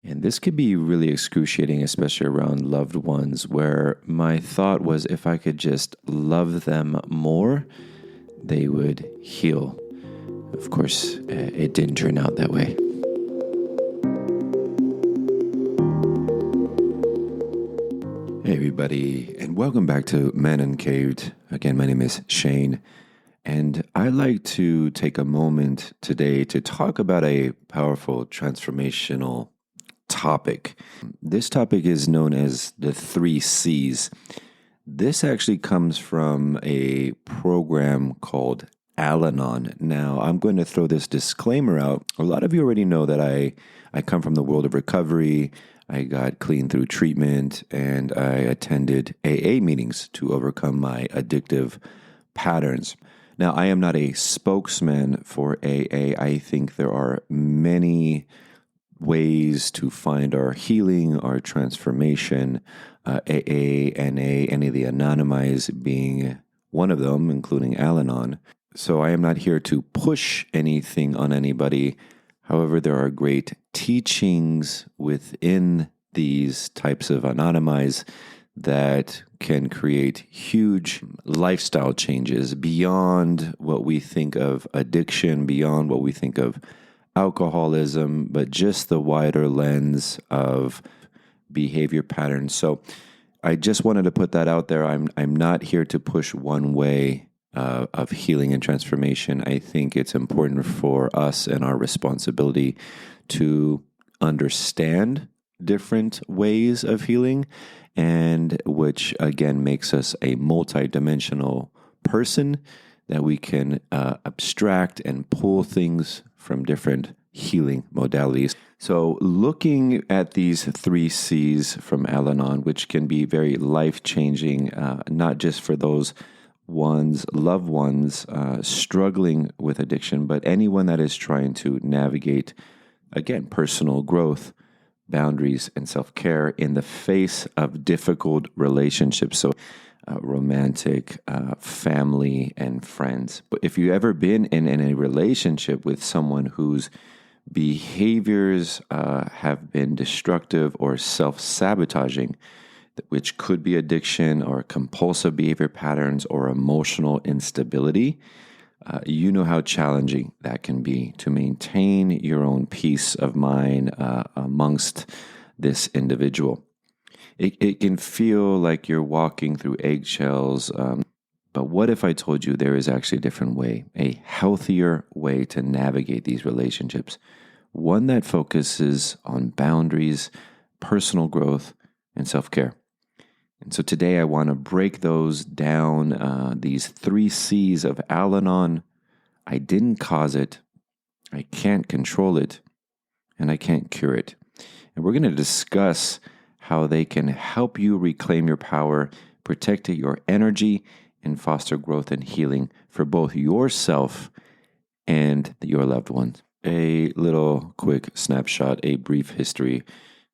And this could be really excruciating, especially around loved ones, where my thought was if I could just love them more, they would heal. Of course, it didn't turn out that way. Hey, everybody, and welcome back to Man Uncaved. Again, my name is Shane, and I'd like to take a moment today to talk about a powerful transformational topic. This topic is known as the 3Cs. This actually comes from a program called Al-Anon. Now, I'm going to throw this disclaimer out. A lot of you already know that I come from the world of recovery. I got clean through treatment, and I attended AA meetings to overcome my addictive patterns. Now, I am not a spokesman for AA. I think there are many ways to find our healing, our transformation, AA, NA, any of the anonymized being one of them, including Al-Anon. So I am not here to push anything on anybody. However, there are great teachings within these types of anonymized that can create huge lifestyle changes beyond what we think of addiction, beyond what we think of alcoholism, but just the wider lens of behavior patterns. So I just wanted to put that out there. I'm not here to push one way of healing and transformation. I think it's important for us and our responsibility to understand different ways of healing, and which again makes us a multidimensional person that we can abstract and pull things from different healing modalities. So looking at these 3Cs from Al-Anon, which can be very life-changing, not just for those loved ones struggling with addiction, but anyone that is trying to navigate, again, personal growth, boundaries, and self-care in the face of difficult relationships. So romantic, family, and friends. But if you've ever been in a relationship with someone whose behaviors have been destructive or self-sabotaging, which could be addiction or compulsive behavior patterns or emotional instability, you know how challenging that can be to maintain your own peace of mind amongst this individual. It can feel like you're walking through eggshells, but what if I told you there is actually a different way, a healthier way to navigate these relationships, one that focuses on boundaries, personal growth, and self-care? And so today I want to break those down, these 3Cs of Al-Anon. I didn't cause it, I can't control it, and I can't cure it. And we're going to discuss how they can help you reclaim your power, protect your energy, and foster growth and healing for both yourself and your loved ones. A little quick snapshot, a brief history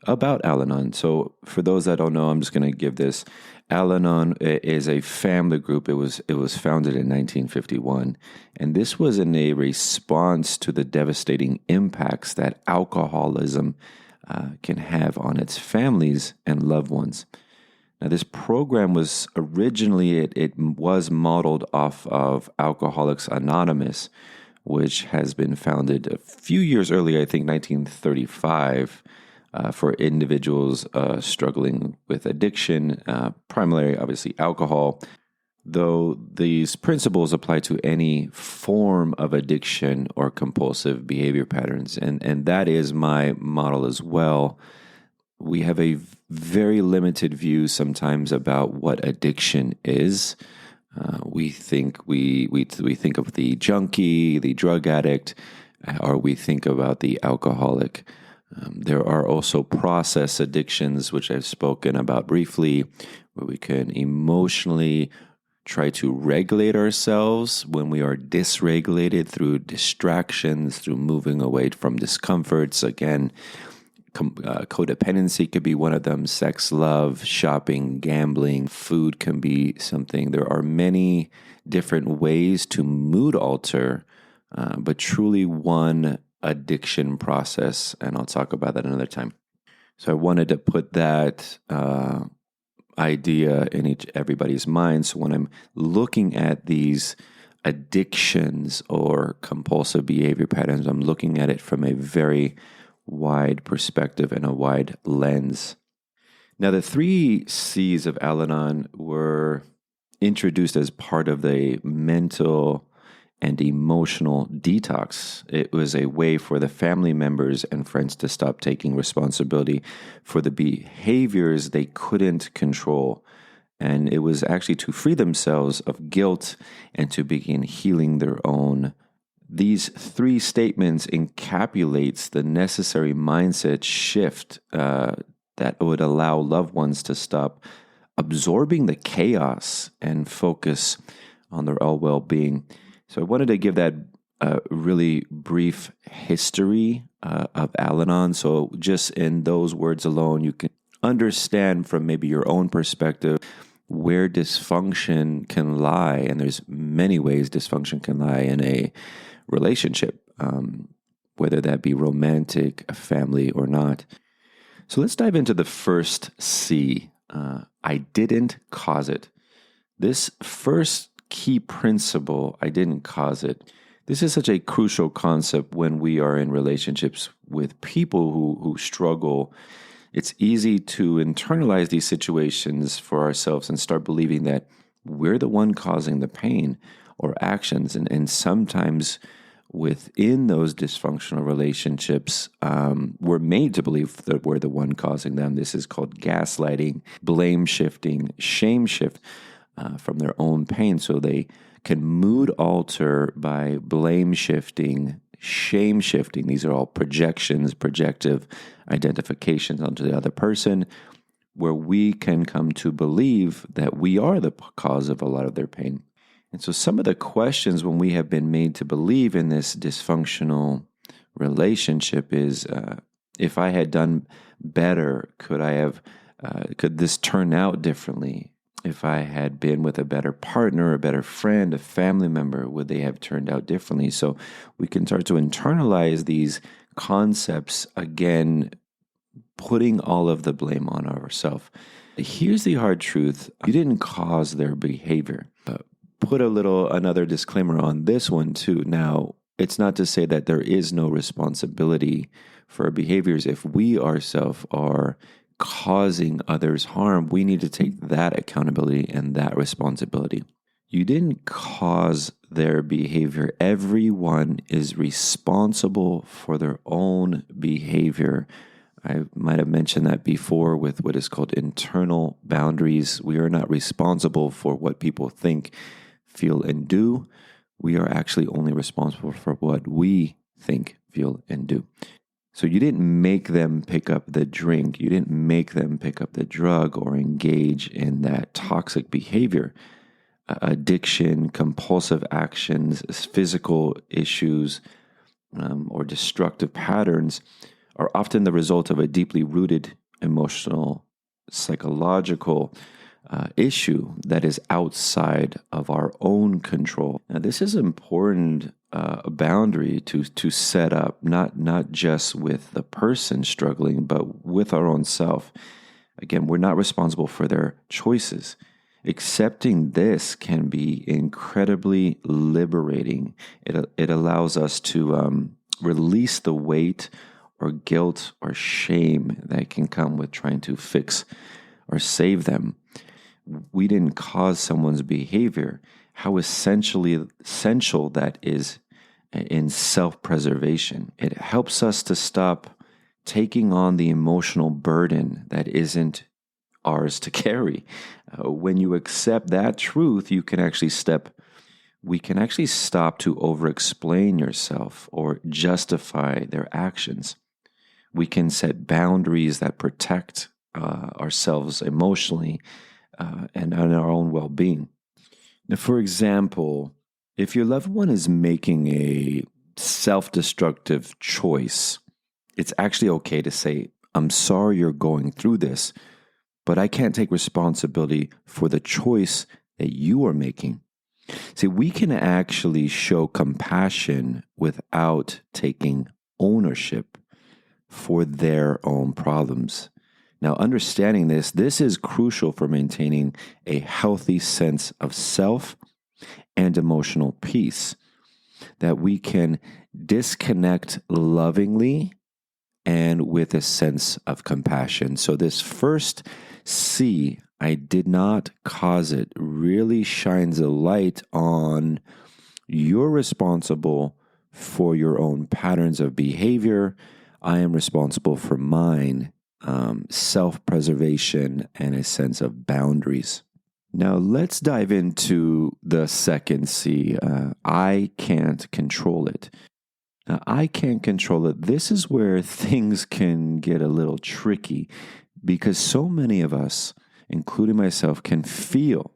about Al-Anon. So for those that don't know, I'm just going to give this. Al-Anon is a family group. It was founded in 1951, and this was in a response to the devastating impacts that alcoholism can have on its families and loved ones. Now, this program was originally, it was modeled off of Alcoholics Anonymous, which has been founded a few years earlier, I think 1935, for individuals struggling with addiction, primarily, obviously, alcohol, though these principles apply to any form of addiction or compulsive behavior patterns. And that is my model as well. We have a very limited view sometimes about what addiction is. We think we think of the junkie, the drug addict, or we think about the alcoholic. There are also process addictions, which I've spoken about briefly, where we can emotionally try to regulate ourselves when we are dysregulated through distractions, through moving away from discomforts. Again, codependency could be one of them. Sex, love, shopping, gambling, food can be something. There are many different ways to mood alter, but truly one addiction process, and I'll talk about that another time. So I wanted to put that idea in everybody's mind. So when I'm looking at these addictions or compulsive behavior patterns, I'm looking at it from a very wide perspective and a wide lens. Now, the 3 C's of Al-Anon were introduced as part of the mental and emotional detox. It was a way for the family members and friends to stop taking responsibility for the behaviors they couldn't control. And it was actually to free themselves of guilt and to begin healing their own. These 3 statements encapsulates the necessary mindset shift that would allow loved ones to stop absorbing the chaos and focus on their own well-being. So I wanted to give that really brief history of Al-Anon. So just in those words alone, you can understand from maybe your own perspective where dysfunction can lie. And there's many ways dysfunction can lie in a relationship, whether that be romantic, a family, or not. So let's dive into the first C. I didn't cause it. This first key principle, I didn't cause it. This is such a crucial concept when we are in relationships with people who struggle. It's easy to internalize these situations for ourselves and start believing that we're the one causing the pain or actions. And sometimes within those dysfunctional relationships, we're made to believe that we're the one causing them. This is called gaslighting, blame shifting, shame shift from their own pain. So they can mood alter by blame shifting, shame shifting. These are all projections, projective identifications onto the other person, where we can come to believe that we are the cause of a lot of their pain. And so some of the questions when we have been made to believe in this dysfunctional relationship is, if I had done better, could this turn out differently? If I had been with a better partner, a better friend, a family member, would they have turned out differently? So we can start to internalize these concepts, again, putting all of the blame on ourselves. Here's the hard truth. You didn't cause their behavior. Put another disclaimer on this one too. Now, it's not to say that there is no responsibility for our behaviors. If we ourselves are causing others harm, we need to take that accountability and that responsibility. You didn't cause their behavior. Everyone is responsible for their own behavior. I might have mentioned that before with what is called internal boundaries. We are not responsible for what people think, feel, and do. We are actually only responsible for what we think, feel, and do. So you didn't make them pick up the drink. You didn't make them pick up the drug or engage in that toxic behavior. Addiction, compulsive actions, physical issues, or destructive patterns are often the result of a deeply rooted emotional, psychological issue that is outside of our own control. Now, this is important boundary to set up, not just with the person struggling, but with our own self. Again, we're not responsible for their choices. Accepting this can be incredibly liberating. It allows us to release the weight or guilt or shame that can come with trying to fix or save them. We didn't cause someone's behavior. How essential that is in self-preservation. It helps us to stop taking on the emotional burden that isn't ours to carry. When you accept that truth, we can actually stop to over-explain yourself or justify their actions. We can set boundaries that protect ourselves emotionally and our own well-being. Now, for example, if your loved one is making a self-destructive choice, it's actually okay to say, I'm sorry you're going through this, but I can't take responsibility for the choice that you are making. See, we can actually show compassion without taking ownership for their own problems. Now, understanding this is crucial for maintaining a healthy sense of self and emotional peace, that we can disconnect lovingly and with a sense of compassion. So this first C, I did not cause it, really shines a light on you're responsible for your own patterns of behavior. I am responsible for mine, self-preservation, and a sense of boundaries. Now, let's dive into the second C. I can't control it. Now, I can't control it. This is where things can get a little tricky because so many of us, including myself, can feel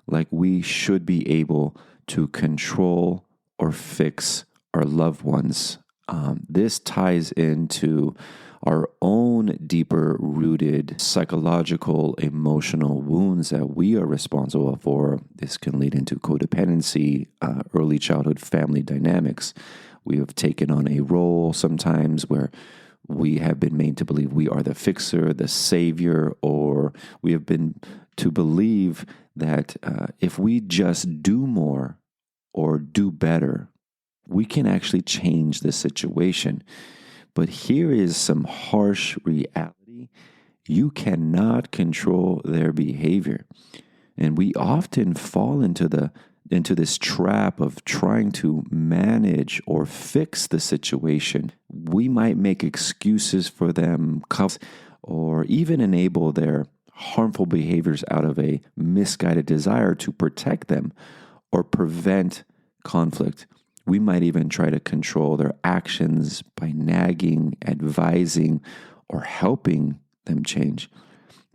like we should be able to control or fix our loved ones. This ties into our own deeper rooted psychological, emotional wounds that we are responsible for. This can lead into codependency, early childhood family dynamics. We have taken on a role sometimes where we have been made to believe we are the fixer, the savior, or we have been to believe that if we just do more or do better, we can actually change the situation. But here is some harsh reality. You cannot control their behavior. And we often fall into this trap of trying to manage or fix the situation. We might make excuses for them, or even enable their harmful behaviors out of a misguided desire to protect them or prevent conflict. We might even try to control their actions by nagging, advising, or helping them change.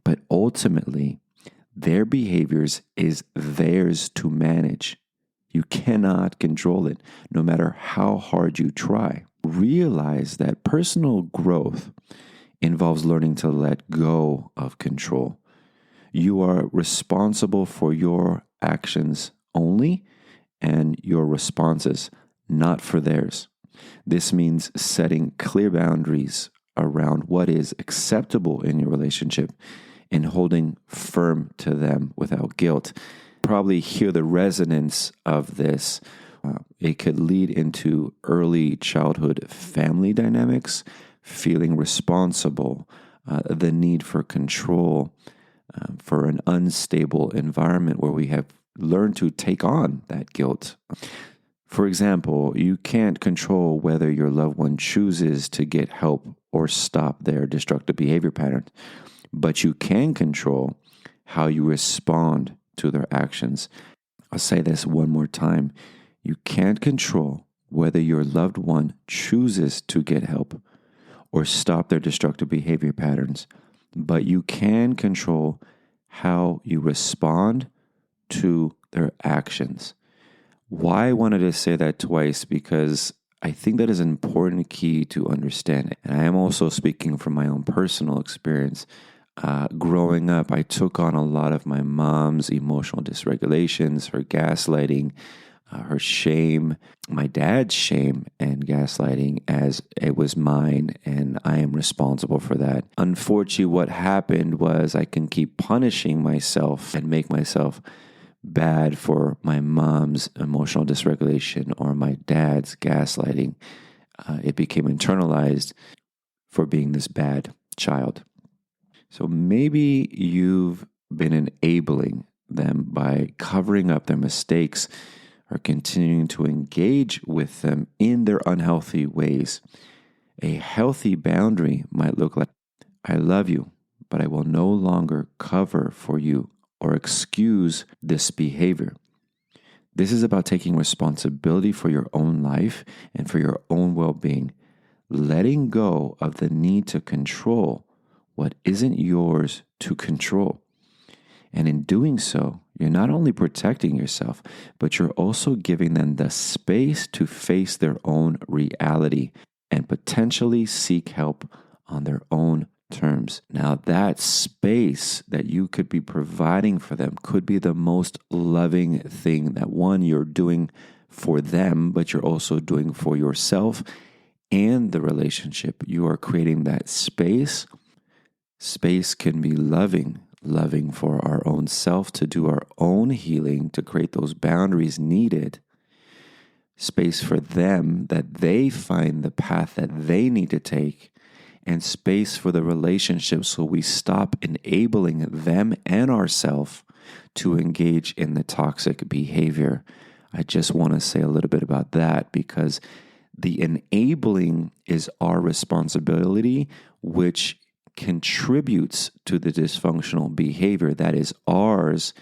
But ultimately, their behaviors is theirs to manage. You cannot control it, no matter how hard you try. Realize that personal growth involves learning to let go of control. You are responsible for your actions only and your responses, not for theirs. This means setting clear boundaries around what is acceptable in your relationship and holding firm to them without guilt. Probably hear the resonance of this. It could lead into early childhood family dynamics, feeling responsible, the need for control, for an unstable environment where we have learned to take on that guilt. For example, you can't control whether your loved one chooses to get help or stop their destructive behavior pattern, but you can control how you respond to their actions. I'll say this one more time. You can't control whether your loved one chooses to get help or stop their destructive behavior patterns, but you can control how you respond to their actions. Why I wanted to say that twice? Because I think that is an important key to understand. And I am also speaking from my own personal experience. Growing up, I took on a lot of my mom's emotional dysregulations, her gaslighting, her shame, my dad's shame and gaslighting as it was mine, and I am responsible for that. Unfortunately, what happened was I can keep punishing myself and make myself bad for my mom's emotional dysregulation or my dad's gaslighting. It became internalized for being this bad child. So maybe you've been enabling them by covering up their mistakes or continuing to engage with them in their unhealthy ways. A healthy boundary might look like, I love you, but I will no longer cover for you or excuse this behavior. This is about taking responsibility for your own life and for your own well-being, letting go of the need to control what isn't yours to control. And in doing so, you're not only protecting yourself, but you're also giving them the space to face their own reality and potentially seek help on their own terms. Now, that space that you could be providing for them could be the most loving thing that, one, you're doing for them, but you're also doing for yourself and the relationship. You are creating that space. Space can be loving for our own self, to do our own healing, to create those boundaries needed. Space for them that they find the path that they need to take, and space for the relationship so we stop enabling them and ourselves to engage in the toxic behavior. I just want to say a little bit about that, because the enabling is our responsibility, which contributes to the dysfunctional behavior that is ours,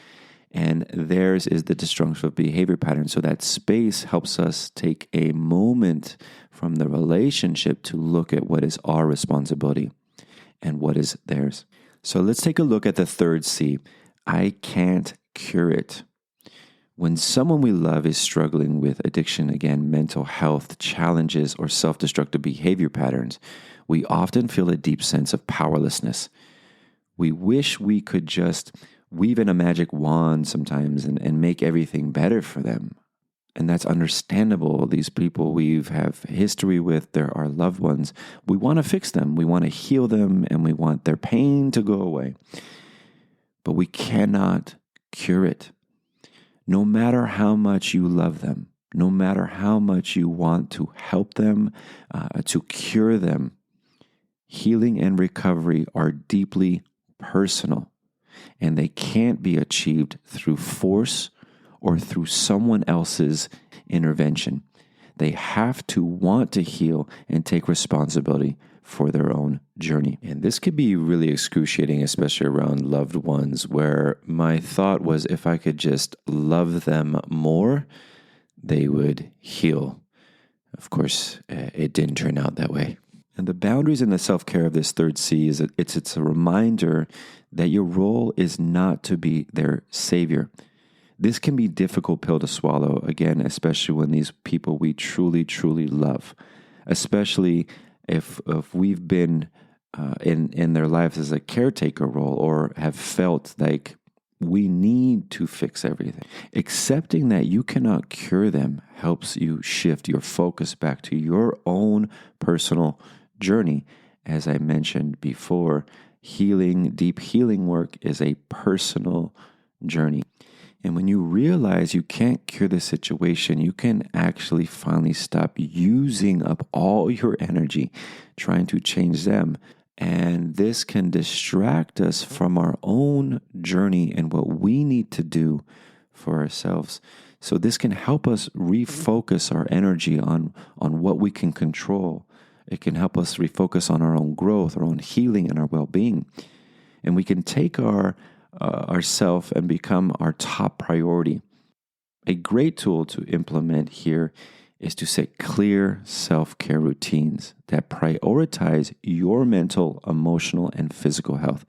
and theirs is the destructive behavior pattern. So that space helps us take a moment from the relationship to look at what is our responsibility and what is theirs. So let's take a look at the third C. I can't cure it. When someone we love is struggling with addiction, again, mental health challenges, or self-destructive behavior patterns, we often feel a deep sense of powerlessness. We wish we could just weave in a magic wand sometimes and make everything better for them. And that's understandable. These people we have history with, they're our loved ones. We want to fix them. We want to heal them, and we want their pain to go away. But we cannot cure it. No matter how much you love them, no matter how much you want to help them, to cure them, healing and recovery are deeply personal, and they can't be achieved through force or through someone else's intervention. They have to want to heal and take responsibility for their own journey. And this could be really excruciating, especially around loved ones, where my thought was, if I could just love them more, they would heal. Of course, it didn't turn out that way. And the boundaries and the self-care of this third C is that it's a reminder that your role is not to be their savior. This can be a difficult pill to swallow, again, especially when these people we truly, truly love, especially if we've been in their lives as a caretaker role, or have felt like we need to fix everything. Accepting that you cannot cure them helps you shift your focus back to your own personal journey. As I mentioned before, deep healing work is a personal journey. And when you realize you can't cure the situation, you can actually finally stop using up all your energy trying to change them. And this can distract us from our own journey and what we need to do for ourselves. So this can help us refocus our energy on what we can control. It can help us refocus on our own growth, our own healing, and our well-being. And we can take ourself and become our top priority. A great tool to implement here is to set clear self-care routines that prioritize your mental, emotional, and physical health.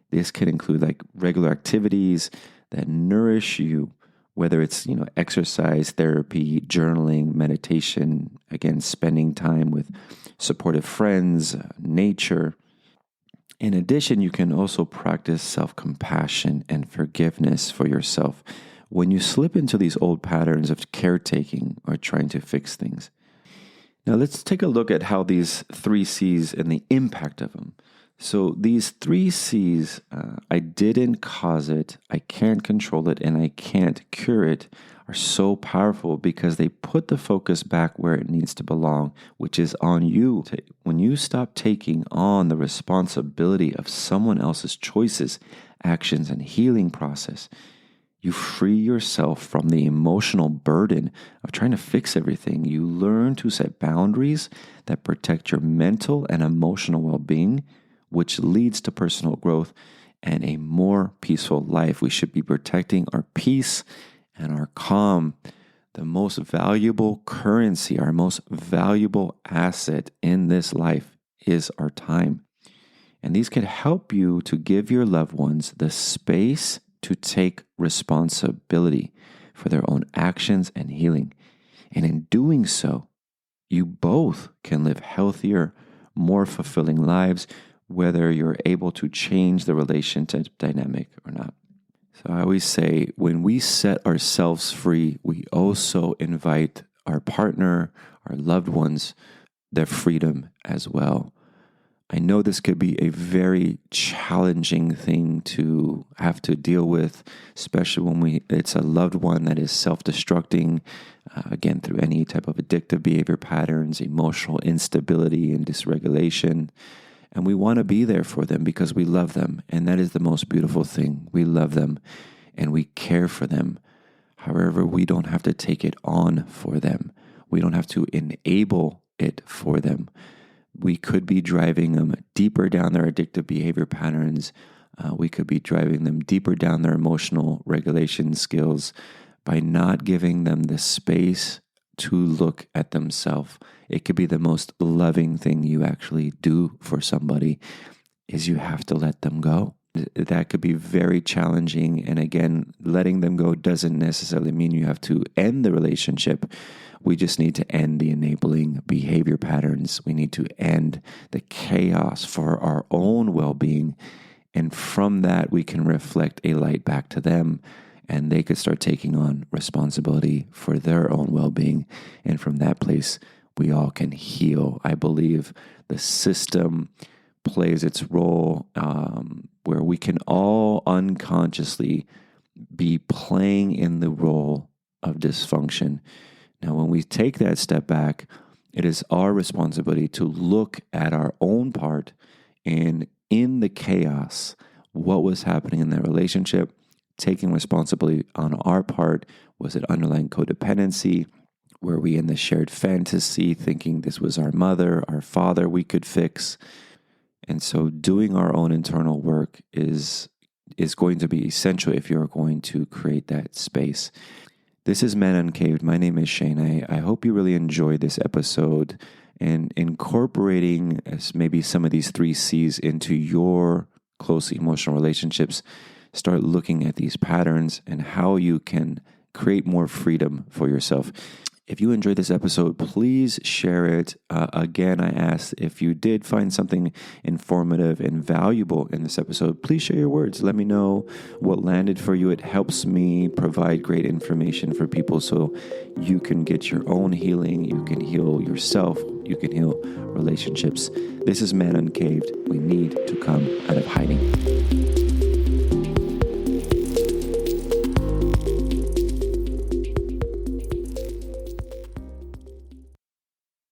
This can include like regular activities that nourish you, whether it's exercise, therapy, journaling, meditation, again, spending time with supportive friends, nature. In addition, you can also practice self-compassion and forgiveness for yourself when you slip into these old patterns of caretaking or trying to fix things. Now, let's take a look at how these 3 C's and the impact of them. So these 3 C's, I didn't cause it, I can't control it, and I can't cure it, are so powerful because they put the focus back where it needs to belong, which is on you. When you stop taking on the responsibility of someone else's choices, actions, and healing process, you free yourself from the emotional burden of trying to fix everything. You learn to set boundaries that protect your mental and emotional well-being, which leads to personal growth and a more peaceful life. We should be protecting our peace and our calm. The most valuable currency, our most valuable asset in this life is our time. And these can help you to give your loved ones the space to take responsibility for their own actions and healing. And in doing so, you both can live healthier, more fulfilling lives, whether you're able to change the relationship dynamic or not. So I always say, when we set ourselves free, we also invite our partner, our loved ones, their freedom as well. I know this could be a very challenging thing to have to deal with, especially when it's a loved one that is self-destructing, again, through any type of addictive behavior patterns, emotional instability and dysregulation. And we want to be there for them because we love them. And that is the most beautiful thing. We love them and we care for them. However, we don't have to take it on for them. We don't have to enable it for them. We could be driving them deeper down their addictive behavior patterns. We could be driving them deeper down their emotional regulation skills by not giving them the space to look at themselves. It could be the most loving thing you actually do for somebody is you have to let them go. That could be very challenging. And again, letting them go doesn't necessarily mean you have to end the relationship. We just need to end the enabling behavior patterns. We need to end the chaos for our own well-being. And from that, we can reflect a light back to them, and they could start taking on responsibility for their own well-being. And from that place, we all can heal. I believe the system plays its role where we can all unconsciously be playing in the role of dysfunction. Now, when we take that step back, it is our responsibility to look at our own part and in the chaos, what was happening in that relationship, taking responsibility on our part. Was it underlying codependency? Were we in the shared fantasy thinking this was our mother, our father we could fix? And so doing our own internal work is going to be essential if you're going to create that space. This is Man Uncaved. My name is Shane. I hope you really enjoyed this episode and incorporating maybe some of these 3 C's into your close emotional relationships. Start looking at these patterns and how you can create more freedom for yourself. If you enjoyed this episode, please share it. Again, I ask if you did find something informative and valuable in this episode, please share your words. Let me know what landed for you. It helps me provide great information for people so you can get your own healing. You can heal yourself. You can heal relationships. This is Man Uncaved. We need to come out of hiding.